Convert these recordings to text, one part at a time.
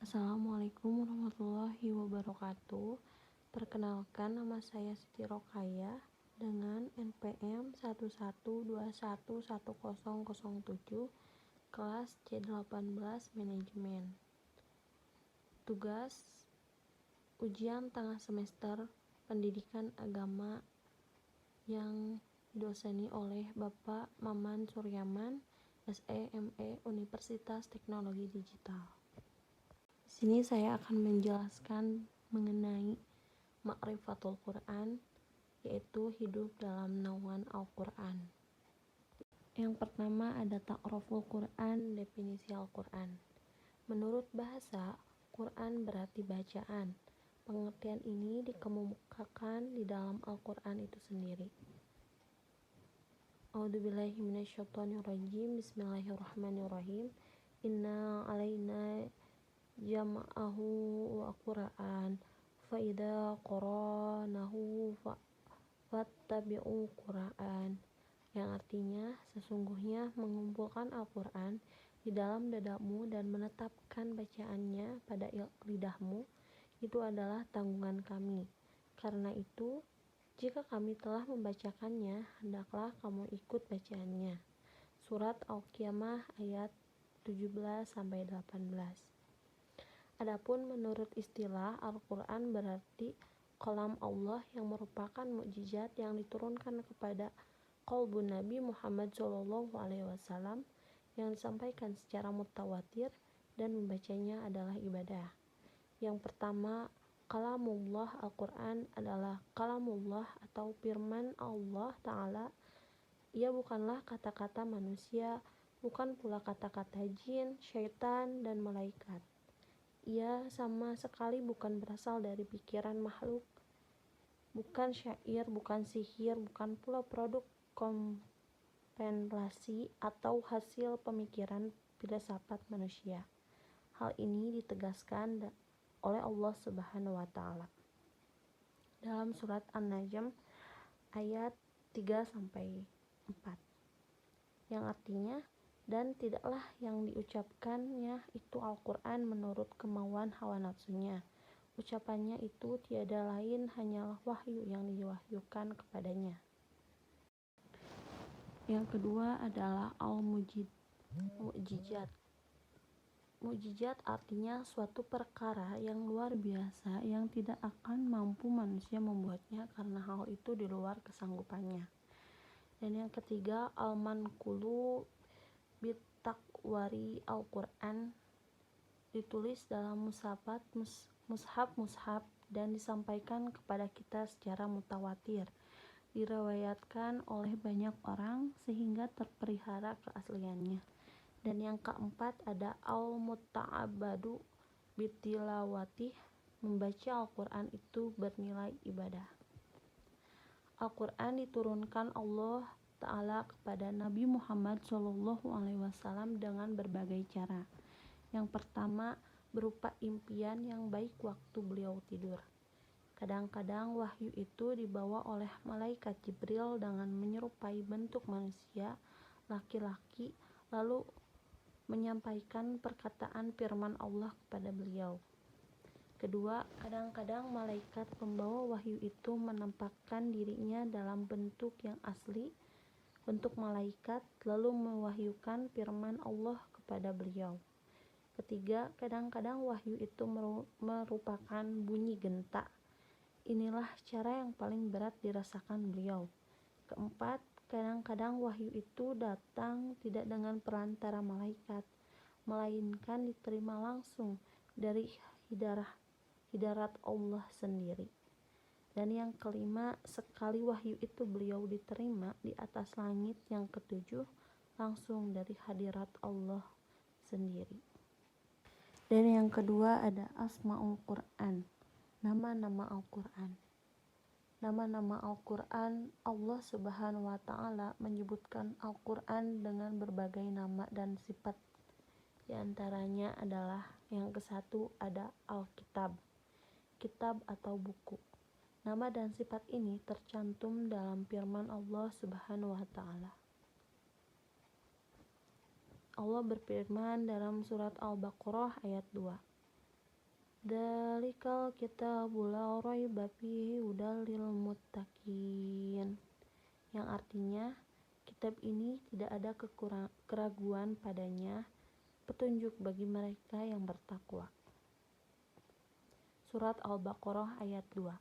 Assalamualaikum warahmatullahi wabarakatuh. Perkenalkan, nama saya Siti Rokaya dengan NPM 112110007, kelas C18 Manajemen. Tugas ujian tengah semester pendidikan agama yang didoseni oleh Bapak Maman Suryaman, SEME, Universitas Teknologi Digital. Di sini saya akan menjelaskan mengenai Ma'rifatul Quran, yaitu hidup dalam naungan Al-Quran. Yang pertama ada Ta'roful Quran, definisi Al-Quran. Menurut bahasa, Quran berarti bacaan. Pengertian ini dikemukakan di dalam Al-Quran itu sendiri. A'udzubillahi minasyaitonirrajim. Bismillahirrahmanirrahim. Inna alaina jam'ahu wa Qur'an fa idza qara'nahu fattabi'u Qur'an, yang artinya sesungguhnya mengumpulkan Al-Qur'an di dalam dadamu dan menetapkan bacaannya pada lidahmu itu adalah tanggungan kami. Karena itu, jika kami telah membacakannya, hendaklah kamu ikut bacaannya. Surat Al-Qiyamah ayat 17-18. Adapun menurut istilah, Al-Quran berarti kalam Allah yang merupakan mukjizat yang diturunkan kepada qalbun Nabi Muhammad SAW yang disampaikan secara mutawatir dan membacanya adalah ibadah. Yang pertama, kalamullah. Al-Quran adalah kalamullah atau firman Allah Ta'ala. Ia bukanlah kata-kata manusia, bukan pula kata-kata jin, syaitan, dan malaikat. Ia sama sekali bukan berasal dari pikiran makhluk, bukan syair, bukan sihir, bukan pula produk kompensasi atau hasil pemikiran filsafat manusia. Hal ini ditegaskan oleh Allah Subhanahu wa Ta'ala dalam surat An-Najm ayat 3-4, yang artinya, dan tidaklah yang diucapkannya itu Al-Quran menurut kemauan hawa nafsunya. Ucapannya itu tiada lain hanyalah wahyu yang diwahyukan kepadanya. Yang kedua adalah Al-Mujizat. Mukjizat artinya suatu perkara yang luar biasa yang tidak akan mampu manusia membuatnya karena hal itu di luar kesanggupannya. Dan yang ketiga, Al-Manqulu Bitakwari. Al-Quran ditulis dalam mushaf dan disampaikan kepada kita secara mutawatir, diriwayatkan oleh banyak orang sehingga terpelihara keasliannya. Dan yang keempat ada Al-Muta'abbadu Bitilawati. Membaca Al-Quran itu bernilai ibadah. Al-Quran diturunkan Allah Ta'ala kepada Nabi Muhammad SAW dengan berbagai cara. Yang pertama, berupa impian yang baik waktu beliau tidur. Kadang-kadang wahyu itu dibawa oleh malaikat Jibril dengan menyerupai bentuk manusia laki-laki, lalu menyampaikan perkataan firman Allah kepada beliau. Kedua, kadang-kadang malaikat pembawa wahyu itu menampakkan dirinya dalam bentuk yang asli, bentuk malaikat, lalu mewahyukan firman Allah kepada beliau. Ketiga, kadang-kadang wahyu itu merupakan bunyi genta. Inilah cara yang paling berat dirasakan beliau. Keempat, kadang-kadang wahyu itu datang tidak dengan perantara malaikat, melainkan diterima langsung dari hidarat Allah sendiri. Dan yang kelima, sekali wahyu itu beliau diterima di atas langit yang ketujuh, langsung dari hadirat Allah sendiri. Dan yang kedua ada Asmaul Quran, nama-nama Al-Quran. Nama-nama Al-Quran, Allah Subhanahu wa Ta'ala menyebutkan Al-Quran dengan berbagai nama dan sifat. Di antaranya adalah yang kesatu ada Al-Kitab, kitab atau buku. Nama dan sifat ini tercantum dalam firman Allah Subhanahu wa Ta'ala. Allah berfirman dalam surat Al-Baqarah ayat 2. Dzalikal kitabul la raiba fihi hudal lil muttaqin, yang artinya kitab ini tidak ada keraguan padanya, petunjuk bagi mereka yang bertakwa. Surat Al-Baqarah ayat 2.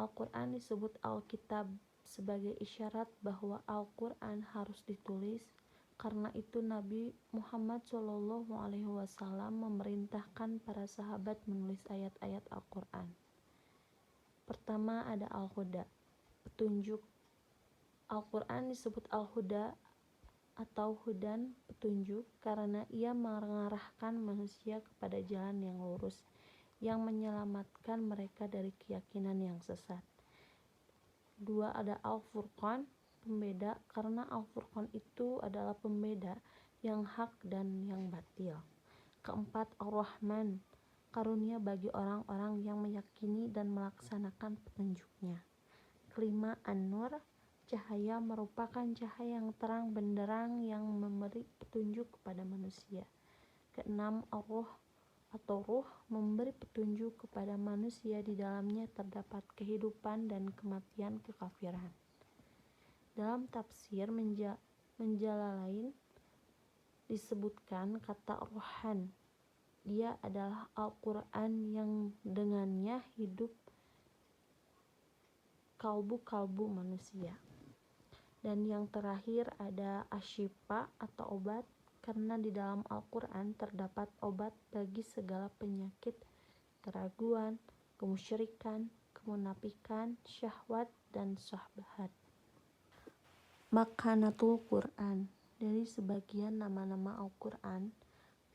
Al-Quran disebut Al-Kitab sebagai isyarat bahwa Al-Quran harus ditulis. Karena itu Nabi Muhammad SAW memerintahkan para sahabat menulis ayat-ayat Al-Quran. Pertama ada Al-Huda, petunjuk. Al-Quran disebut Al-Huda atau Hudan, petunjuk, karena ia mengarahkan manusia kepada jalan yang lurus, yang menyelamatkan mereka dari keyakinan yang sesat. Dua ada Al-Furqan, pembeda, karena Al-Furqan itu adalah pembeda yang hak dan yang batil. Keempat Ar-Rahman, karunia bagi orang-orang yang meyakini dan melaksanakan petunjuknya. Kelima An-Nur, cahaya, merupakan cahaya yang terang benderang yang memberi petunjuk kepada manusia. Keenam Ar-Ruh atau ruh, memberi petunjuk kepada manusia, di dalamnya terdapat kehidupan dan kematian kekafiran. Dalam tafsir Menjalalain disebutkan kata Ruhan, dia adalah Al-Quran yang dengannya hidup kalbu-kalbu manusia. Dan yang terakhir ada Asyifa atau obat, karena di dalam Al-Quran terdapat obat bagi segala penyakit, keraguan, kemusyrikan, kemunafikan, syahwat, dan syubhat. Makanatul Quran, dari sebagian nama-nama Al-Quran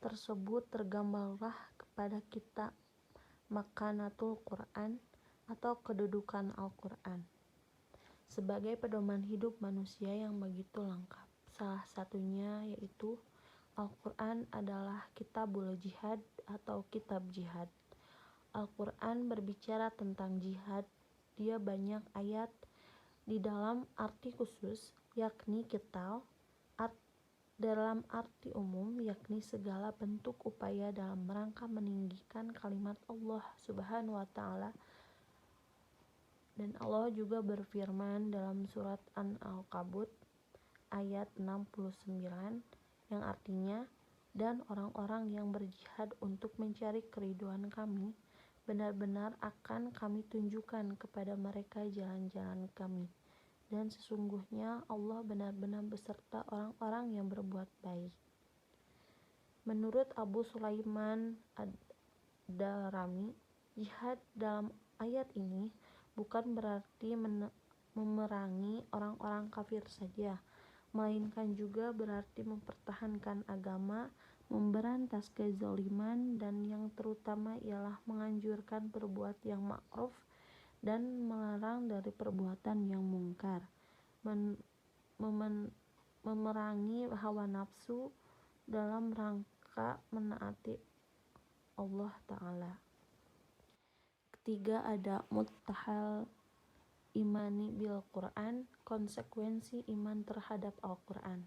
tersebut tergambarlah kepada kita Makanatul Quran atau kedudukan Al-Quran sebagai pedoman hidup manusia yang begitu lengkap. Salah satunya yaitu Al-Quran adalah kitabul jihad atau kitab jihad. Al-Quran berbicara tentang jihad. Dia banyak ayat di dalam arti khusus, yakni qital, dalam arti umum, yakni segala bentuk upaya dalam rangka meninggikan kalimat Allah Subhanahu wa Ta'ala. Dan Allah juga berfirman dalam surat An-Ankabut ayat 69 yang artinya, dan orang-orang yang berjihad untuk mencari keridhaan kami, benar-benar akan kami tunjukkan kepada mereka jalan-jalan kami, dan sesungguhnya Allah benar-benar beserta orang-orang yang berbuat baik. Menurut Abu Sulaiman Ad-Darimi, jihad dalam ayat ini bukan berarti memerangi orang-orang kafir saja, melainkan juga berarti mempertahankan agama, memberantas kezaliman, dan yang terutama ialah menganjurkan perbuatan yang ma'ruf dan melarang dari perbuatan yang mungkar, memerangi hawa nafsu dalam rangka menaati Allah Ta'ala. Ketiga ada muttahal imani bil Quran, konsekuensi iman terhadap Al-Quran.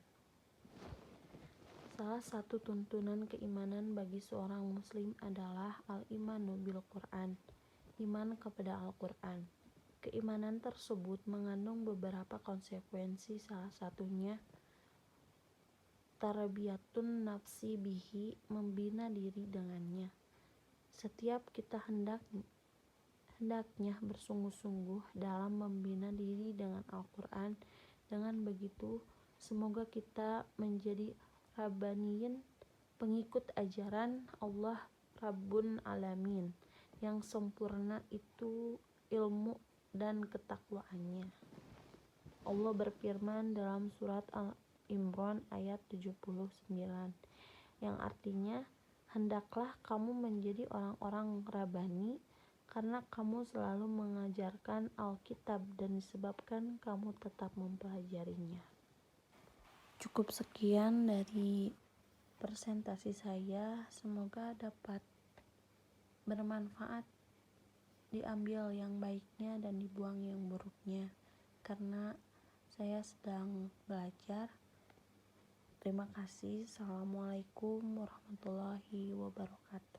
Salah satu tuntunan keimanan bagi seorang muslim adalah al-imanu bil Quran, iman kepada Al-Quran. Keimanan tersebut mengandung beberapa konsekuensi, salah satunya tarbiyatun nafsi bihi, membina diri dengannya. Setiap kita hendaknya bersungguh-sungguh dalam membina diri dengan Al-Quran. Dengan begitu, semoga kita menjadi Rabbaniyin, pengikut ajaran Allah Rabbun Alamin, yang sempurna itu ilmu dan ketakwaannya. Allah berfirman dalam surat Al-Imran ayat 79, yang artinya, hendaklah kamu menjadi orang-orang Rabbani, karena kamu selalu mengajarkan Alkitab dan disebabkan kamu tetap mempelajarinya. Cukup sekian dari presentasi saya, semoga dapat bermanfaat, diambil yang baiknya dan dibuang yang buruknya, karena saya sedang belajar. Terima kasih. Assalamualaikum warahmatullahi wabarakatuh.